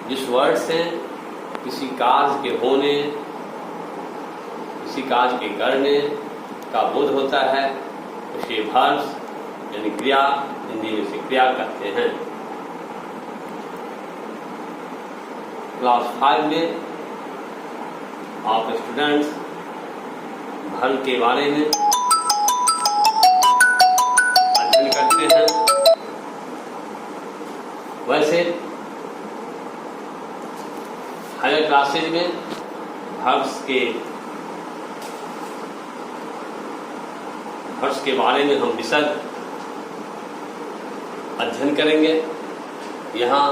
जिस वर्ड से किसी कार्य के होने, किसी कार्य के करने का बोध होता है उसे वर्ब्स यानी क्रिया, हिंदी में से क्रिया कहते हैं। क्लास 5 में आप स्टूडेंट्स वर्ब के बारे में अध्ययन करते हैं। वैसे हायर क्लासेज में वर्ब्स के बारे में हम विशद अध्ययन करेंगे। यहाँ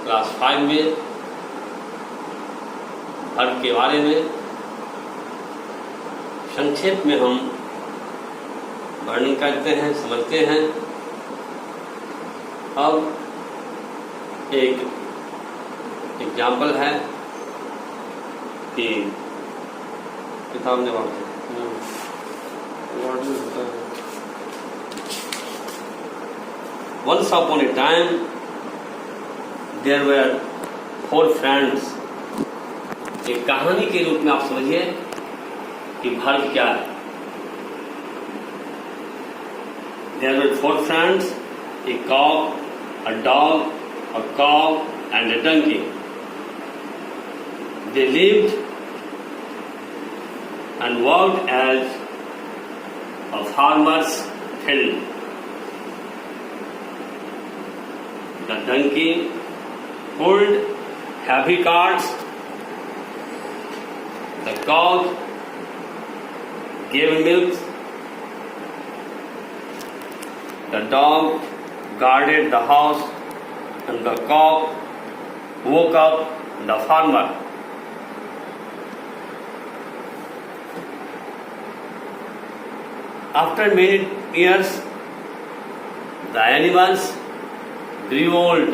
क्लास 5 में वर्ब के बारे में संक्षेप में हम वर्णन करते हैं, समझते हैं। अब एक एग्जाम्पल है कि किताब ने बात Once upon a time there were 4 friends। एक कहानी के रूप में आप समझिए कि वर्ब क्या है। There were 4 friends, a cock, a dog, a cow and a donkey. They lived and worked as a farmer's field. The donkey pulled heavy carts. The cow gave milk. The dog guarded the house, and the cock woke up the farmer. After many years, the animals grew old.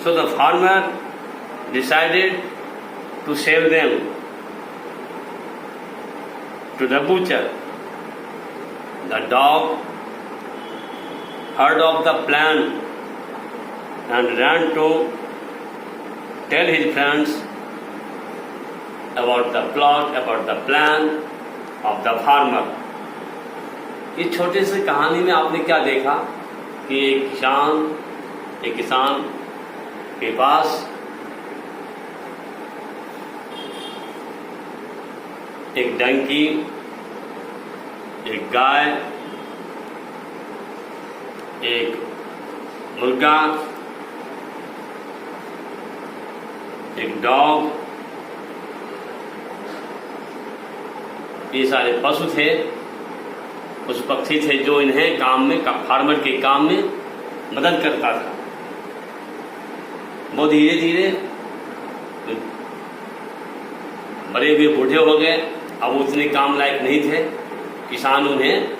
So the farmer decided to sell them to the butcher. The dog heard of the plan and ran to tell his friends about the plot, about the plan of the farmer. इस छोटे से कहानी में आपने क्या देखा कि एक किसान के पास एक डंकी, एक गाय, एक मुर्गा, एक डॉग, ये सारे पशु थे, पशु पक्षी थे जो इन्हें काम में, फार्मर के काम में मदद करता था। वो धीरे धीरे बड़े हुए बूढ़े हो गए, अब उतने काम लायक नहीं थे। किसान उन्हें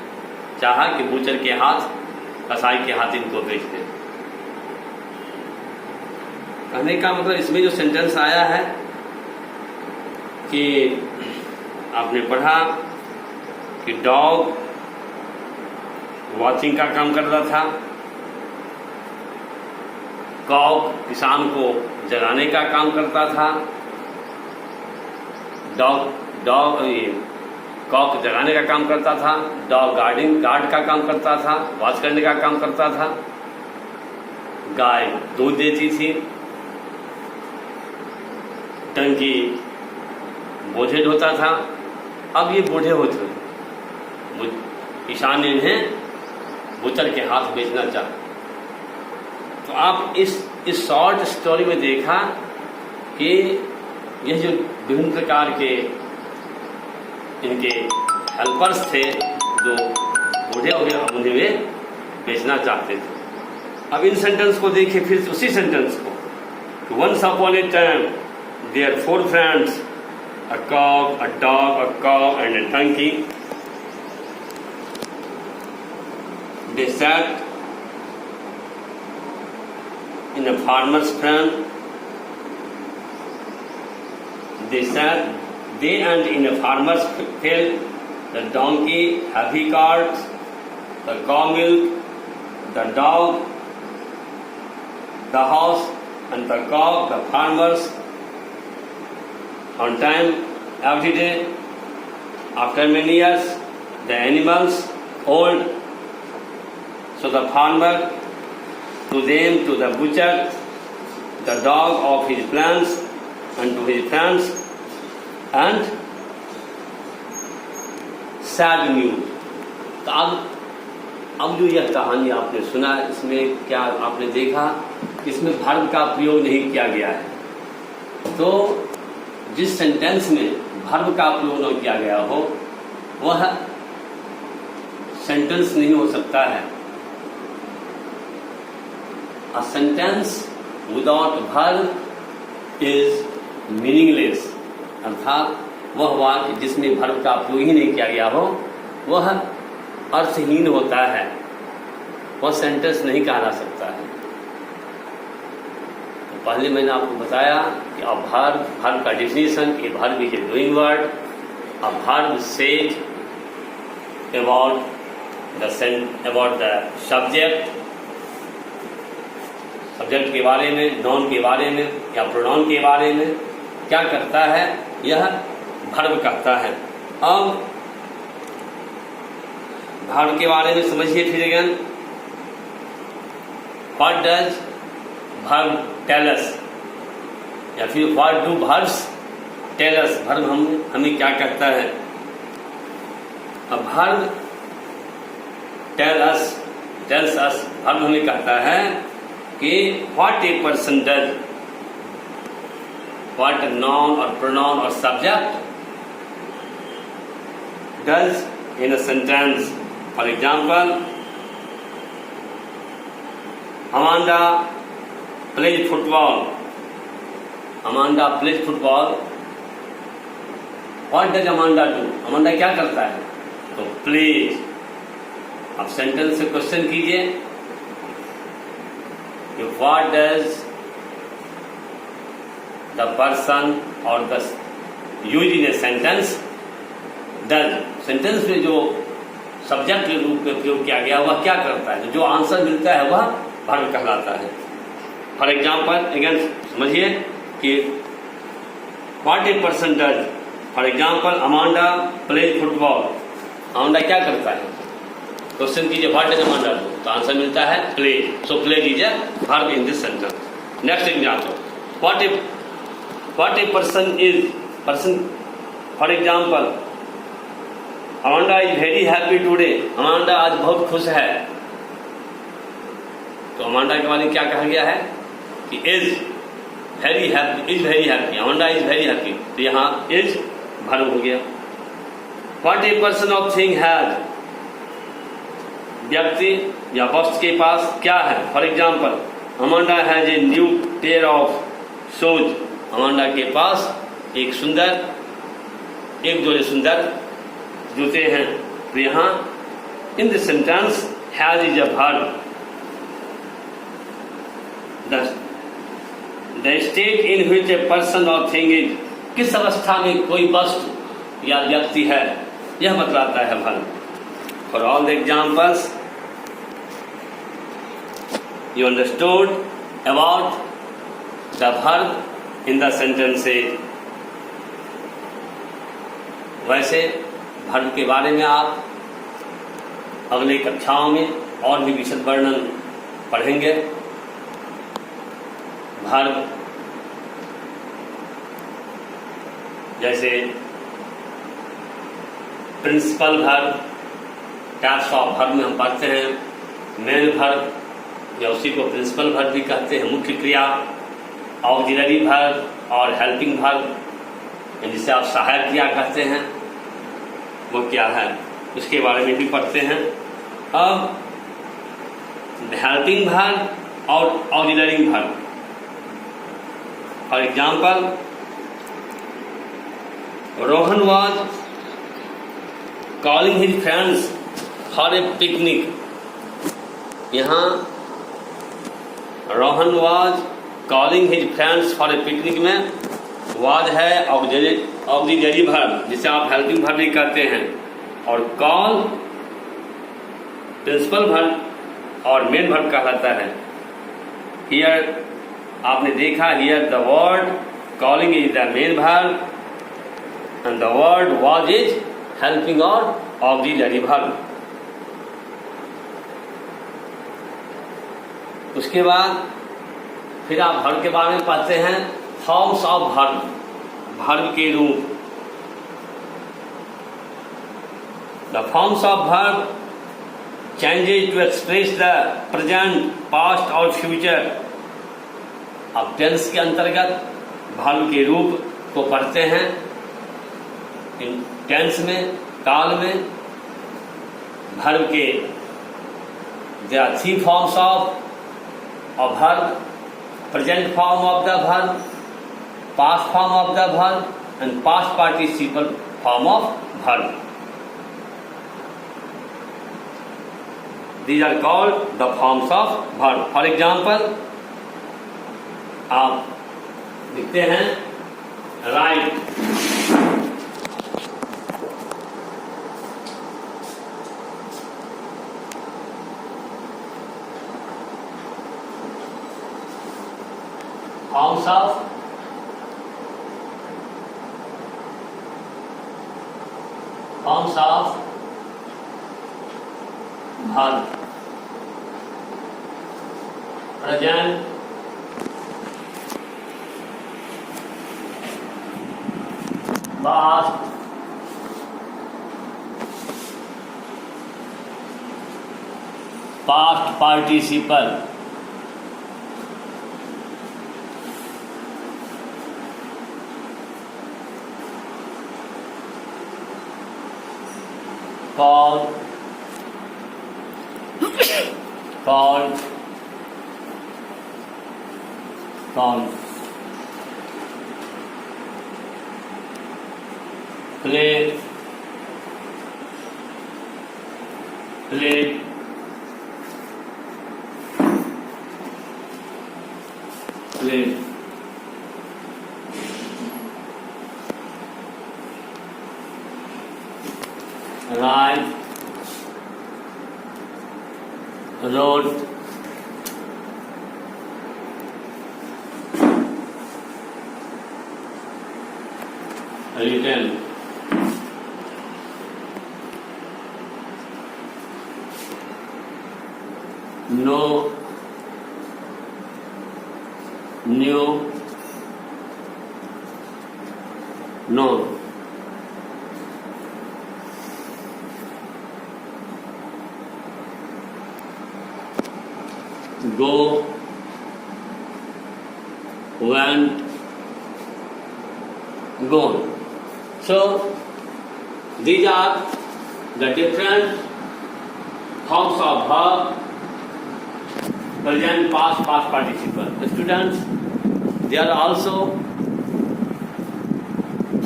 चाहा कि बूचर के हाथ, कसाई के हाथ इनको बेच दे। कहने का मतलब इसमें जो सेंटेंस आया है कि आपने पढ़ा कि डॉग वॉचिंग का काम करता था, कॉक किसान को जगाने का काम करता था, कॉक जगाने का काम करता था, डॉग गार्ड का काम करता था, वॉच करने का काम करता था, गाय दूध देती थी, टंकी बोझे ढोता था। अब ये बूढ़े होते, किसान ने इन्हें बूचर के हाथ बेचना चाहा। तो आप इस शॉर्ट स्टोरी में देखा कि ये जो विभिन्न प्रकार के इनके हेल्पर्स थे जो बूढ़े हो गए, अब उन्हें वे बेचना चाहते थे। अब इन सेंटेंस को देखिए, फिर उसी सेंटेंस को, once upon a time there 4 friends, a cock, a dog, a cow and a donkey. They sat in a farmer's field. They and in a farmer's field, the donkey, heavy carts, the cow milk, the dog the house and the cow, the farmers, on time, every day. After many years, the animals old. So the farmer, to them, to the butcher, the dog of his plants, and to his friends, and sad news. तो अब जो यह कहानी आपने सुना, इसमें क्या आपने देखा, इसमें वर्ब का प्रयोग नहीं किया गया है। तो जिस सेंटेंस में वर्ब का प्रयोग न किया गया हो वह सेंटेंस नहीं हो सकता है। A sentence without verb is meaningless, अर्थात वह वाक्य जिसमें वर्ब का प्रयोग ही नहीं किया गया हो वह अर्थहीन होता है, वह सेंटेंस नहीं कहा जा सकता है। तो पहले मैंने आपको बताया कि अब वर्ब का definition, a verb is a doing word, a verb says about the subject के बारे में, नाउन के बारे में या प्रोनाउन के बारे में क्या करता है, यह वर्ब करता है। अब वर्ब के बारे में समझिए फिर again. What does verb tell us, या फिर what do verbs tell us, verb हमें क्या कहता है। अब वर्ब टेल्स अस, वर्ब हमें कहता है कि what a person does, what noun और प्रोनाउन और subject does in a sentence. For example, Amanda plays football. Amanda plays football. What does Amanda do? Amanda क्या करता है? तो plays. अब सेंटेंस से क्वेश्चन कीजिए कि what does the person or the used in a sentence does, sentence में जो सब्जेक्ट के रूप में प्रयोग किया गया वह क्या करता है, तो जो आंसर मिलता है वह वर्ब कहलाता है। फॉर एग्जाम्पल अगेन समझिए कि what a person does, for example Amanda plays football, Amanda क्या करता है, क्वेश्चन कीजिए व्हाट डज अमांडा डू, तो आंसर मिलता है play, so play is a verb in this sentence. Next example, what a person is, person for example Amanda is very happy today, Amanda आज बहुत खुश है। तो अमांडा के बारे में क्या कहा गया है कि is very happy, Amanda is very happy, तो यहाँ इज वर्ब हो गया। What a person of thing has, व्यक्ति या वस्तु के पास क्या है। For example Amanda has a new pair of shoes, Amanda के पास एक जोड़े सुंदर जूते हैं। तो यहाँ in the sentence has is a verb. The state in which a person और थिंग इज, किस अवस्था में कोई वस्तु या व्यक्ति है, यह बतलाता है verb. For all the examples you understood about the verb in the sentences. वैसे वर्ब के बारे में आप अगली कक्षाओं में और भी विशद वर्णन पढ़ेंगे। वर्ब जैसे principal verb, types of verb में हम पढ़ते हैं मेन वर्ब, या उसी को प्रिंसिपल वर्ब भी कहते हैं, मुख्य क्रिया, ऑक्सिलरी वर्ब और हेल्पिंग वर्ब, जिसे आप सहायक क्रिया कहते हैं, वो क्या है उसके बारे में भी पढ़ते हैं। अब हेल्पिंग वर्ब और auxiliary verb, for example Rohan was calling his friends for a picnic. यहाँ Rohan was calling his friends for a picnic में वाज है ऑक्सिलरी वर्ब, जिसे आप हेल्पिंग वर्ब भी कहते हैं, और कॉल प्रिंसिपल वर्ब और मेन वर्ब कहलाता है। हियर आपने देखा, here the word calling is the main verb and the word was is helping और ऑक्सिलरी वर्ब। उसके बाद फिर आप वर्ब के बारे में पढ़ते हैं, फॉर्म्स ऑफ वर्ब, वर्ब के रूप। The forms of verb changes to express the present, past और फ्यूचर। अब टेंस के अंतर्गत वर्ब के रूप को पढ़ते हैं। इन टेंस में, काल में वर्ब के there are 3 forms of verb: present form of the verb, past form of the verb, and past participle form of verb. These are called the forms of verb. For example, आप लिखते हैं write, forms of verb: present, past, past participle, called, play, write, wrote, written, know, knew, known. Go, went, gone. So these are the different forms of verb: present, past, past participle. Students, there are also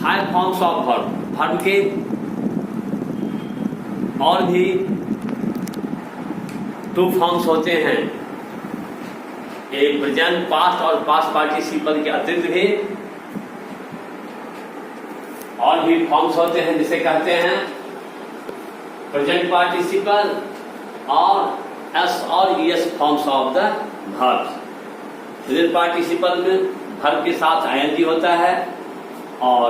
5 forms of verb. verb के और भी 2 forms होते हैं। एक present, past और past participle के अतिरिक्त भी और भी फॉर्म्स होते हैं, जिसे कहते हैं प्रेजेंट पार्टिसिपल और एस और ES forms of the verb. Present participle में वर्ब के साथ आईएनजी होता है और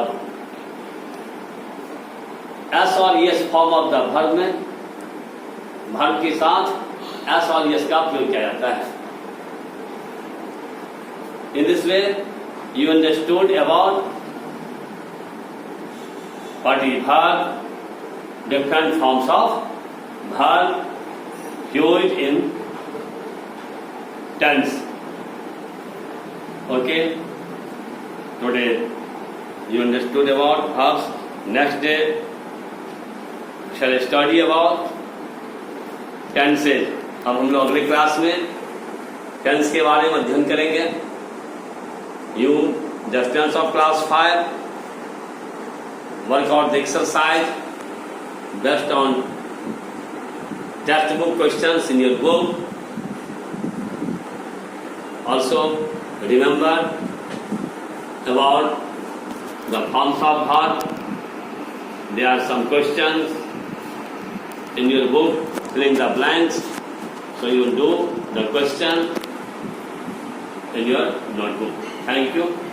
एस और ES form of the verb में वर्ब के साथ एस और ईएस का प्रयोग किया जाता है। In this way, you understood about what is verb, different forms of verb used in tense. Okay? Today you understood about verbs. Next day, shall study about tenses. अब हम लोग अगले क्लास में टेंस के बारे में अध्ययन करेंगे। You, the students of class 5, work out the exercise based on textbook questions in your book. Also, remember about the forms of verb. There are some questions in your book. Fill in the blanks. So you will do the question in your notebook. Thank you.